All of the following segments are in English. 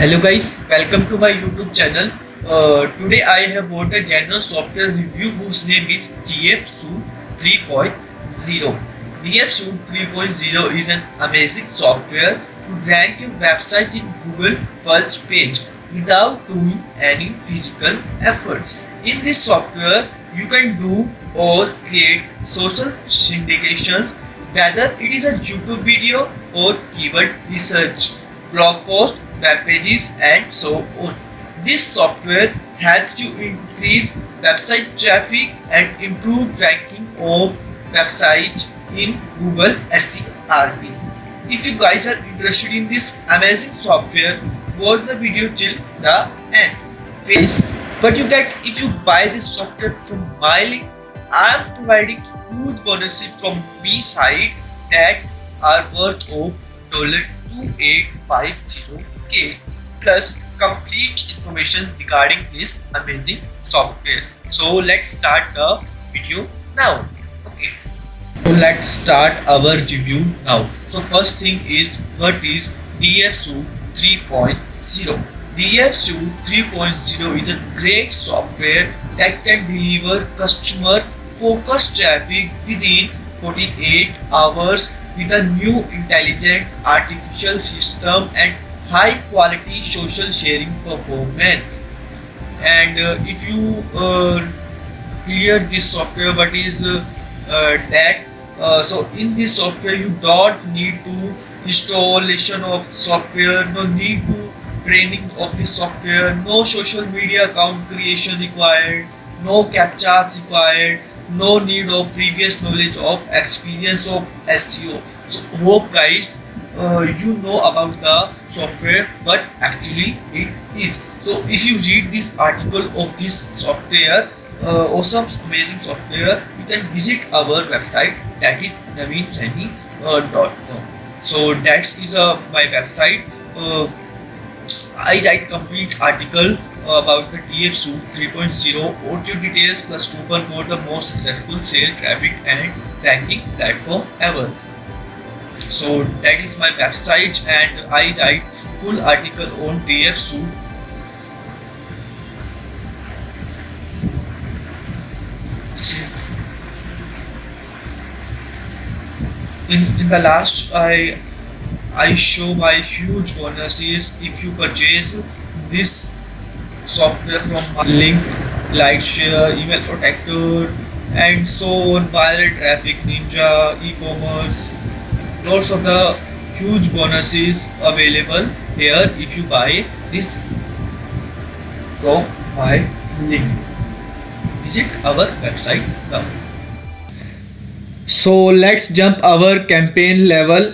Hello guys, welcome to my YouTube channel. Today I have bought a general software review whose name is DFSuite 3.0. DFSuite 3.0 is an amazing software to rank your website in Google first page without doing any physical efforts. In this software, you can do or create social syndications, whether it is a YouTube video or keyword research, blog post, web pages, and so on. This software helps you increase website traffic and improve ranking of websites in Google SERP. If you guys are interested in this amazing software, watch the video till the end. Face what you get if you buy this software from my link. I am providing huge bonuses from me side that are worth of $2850K plus complete information regarding this amazing software. So let's start the video now. Okay, so let's start our review now. So first thing is, what is DFSuite 3.0? DFSuite 3.0 is a great software that can deliver customer focused traffic within 48 hours with a new intelligent artificial system and high quality social sharing performance. And if you clear this software, what is that? So in this software you don't need to installation of software, no need to training of the software, no social media account creation required, no captchas required, no need of previous knowledge of experience of SEO. So hope guys you know about the software, but actually it is. So if you read this article of this software, awesome amazing software, you can visit our website, that is naveensani.com. So that is my website. I write complete article about the DFSuite 3.0 OTO details plus coupon code, the most successful sale, traffic and ranking platform ever. So that is my website, and I write full article on DFSuite. This is in the last I show my huge bonuses if you purchase this software from my link, like, share, email protector, and so on, viral traffic ninja, e-commerce. Lots of the huge bonuses available here if you buy this from my link. Visit our website now. So let's jump our campaign level.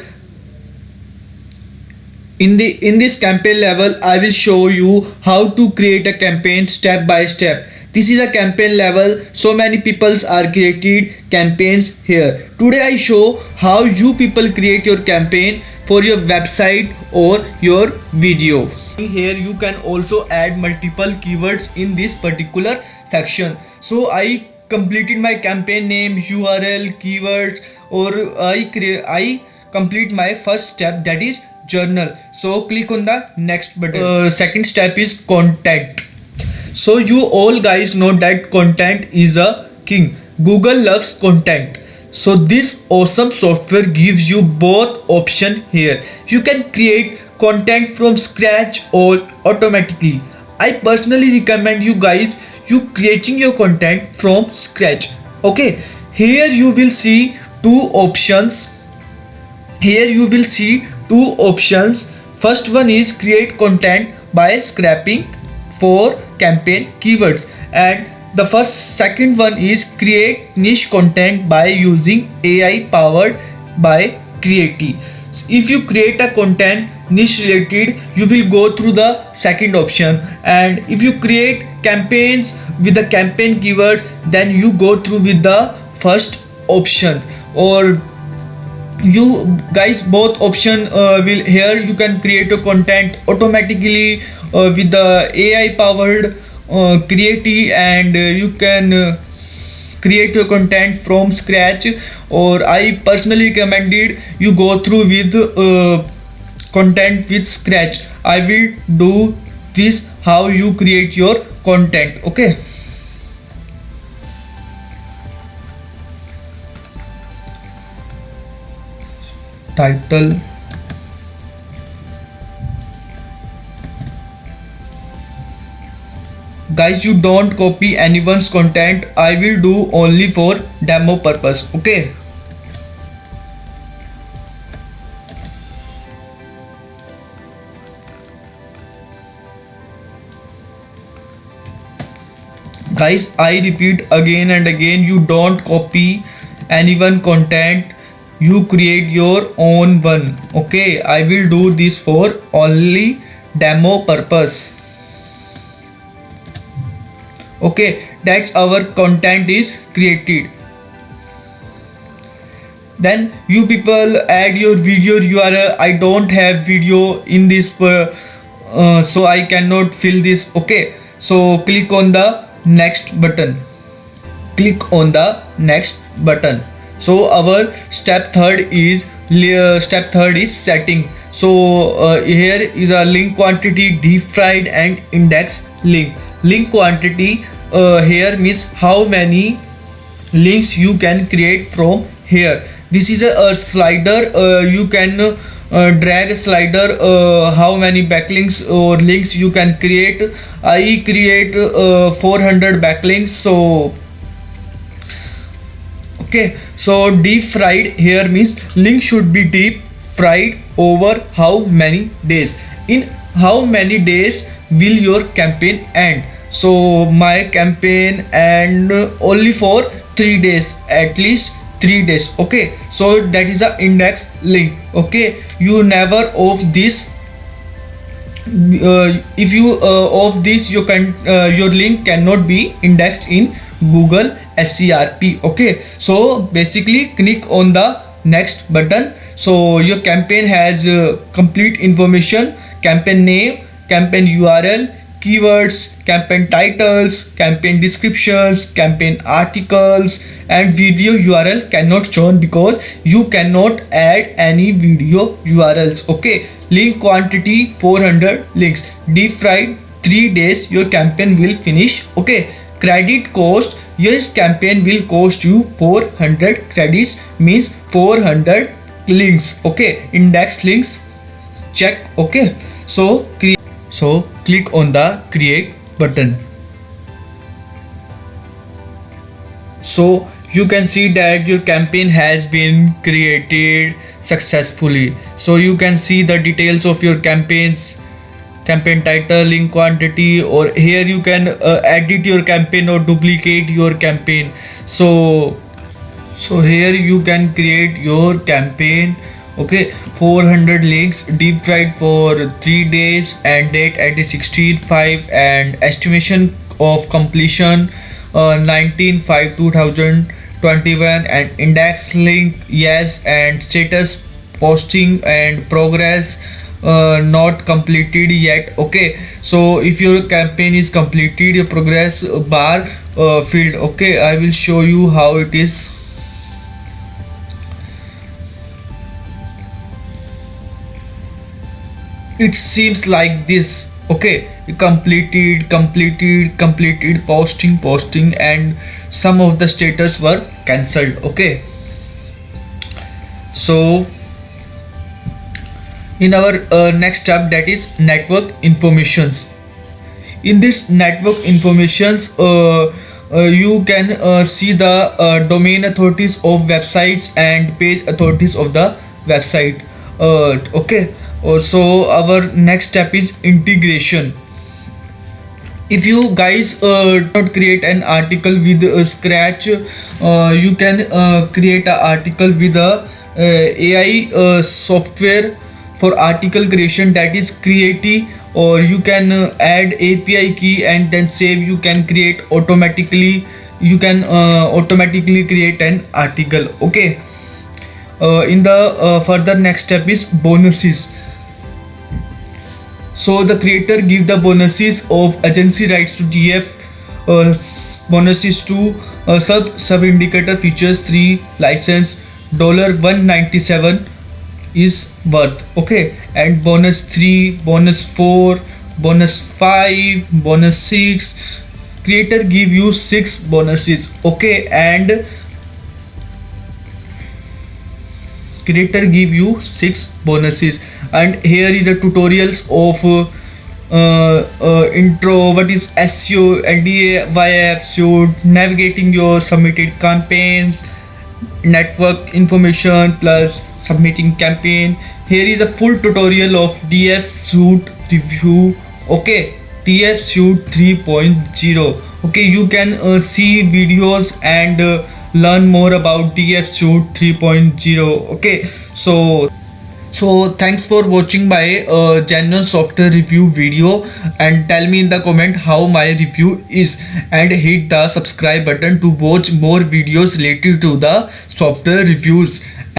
In this campaign level, I will show you how to create a campaign step by step. This is a campaign level. So many people are created campaigns here. Today I show how you people create your campaign for your website or your video. Here you can also add multiple keywords in this particular section. So I completed my campaign name, URL, keywords, or I complete my first step, that is journal. So click on the next button. Second step is content. So you all guys know that content is a king. Google loves content. So this awesome software gives you both option here. You can create content from scratch or automatically. I personally recommend you guys creating your content from scratch. Okay, here you will see two options. First one is create content by scraping for campaign keywords, and the second one is create niche content by using AI powered by Creati. If you create a content niche related, you will go through the second option, and if you create campaigns with the campaign keywords, then you go through with the first option. Or you guys both option will, here you can create a content automatically with the AI powered Creati, and you can create your content from scratch, or I personally recommended you go through with content with scratch. I will do this how you create your content. Okay, title, guys, you don't copy anyone's content. I will do only for demo purpose. Okay, guys, I repeat again and again, you don't copy anyone content, you create your own one. Okay, I will do this for only demo purpose. Okay, that's our content is created. Then you people add your video URL. I don't have video in this so I cannot fill this. Okay, so click on the next button. Click on the next button. So our step third is setting. So here is a link quantity, deep fried and index link. Link quantity here means how many links you can create from here. This is a slider. You can drag a slider how many backlinks or links you can create. I create 400 backlinks. So okay, so deep fried here means link should be deep fried over how many days. In how many days will your campaign end? So my campaign end only for 3 days, at least 3 days. Okay, so that is the index link. Okay, you never off this. If you off this, you can your link cannot be indexed in Google SERP. Okay, so basically click on the next button. So your campaign has complete information: campaign name, campaign URL, keywords, campaign titles, campaign descriptions, campaign articles, and video URL cannot shown because you cannot add any video URLs. Okay, link quantity 400 links, deep fried 3 days, your campaign will finish. Okay, credit cost, your campaign will cost you 400 credits, means 400 links. Okay, index links, check. Okay, so click on the create button. So you can see that your campaign has been created successfully. So you can see the details of your campaigns, campaign title, link quantity, or here you can edit your campaign or duplicate your campaign. So here you can create your campaign. Okay, 400 links, deep fried for 3 days, and date at the 16/5, and estimation of completion 19/5/2021, and index link yes, and status posting and progress not completed yet. Okay, so if your campaign is completed, your progress bar filled. Okay, I will show you how it is. It seems like this. Okay, completed, posting, and some of the status were cancelled. Okay, so in our next step, that is network informations. In this network informations, you can see the domain authorities of websites and page authorities of the website. Okay, so our next step is integration. If you guys not create an article with scratch, you can create an article with a AI software for article creation, that is Creati, or you can add API key and then save. You can create automatically. You can automatically create an article. Okay, in the further next step is bonuses. So the creator give the bonuses of agency rights to TF, bonuses to sub indicator features 3 license $197 is worth. Okay, and bonus 3, bonus 4, bonus 5, bonus 6. Creator give you 6 bonuses. Okay, and creator give you 6 bonuses. And here is a tutorials of intro, what is SEO, NDA, YF, navigating your submitted campaigns, network information plus submitting campaign. Here is a full tutorial of DF Suite review. Okay, DF Suite 3.0. Okay, you can see videos and learn more about DF Suite 3.0. Okay, so thanks for watching my genuine software review video, and tell me in the comment how my review is, and hit the subscribe button to watch more videos related to the software reviews.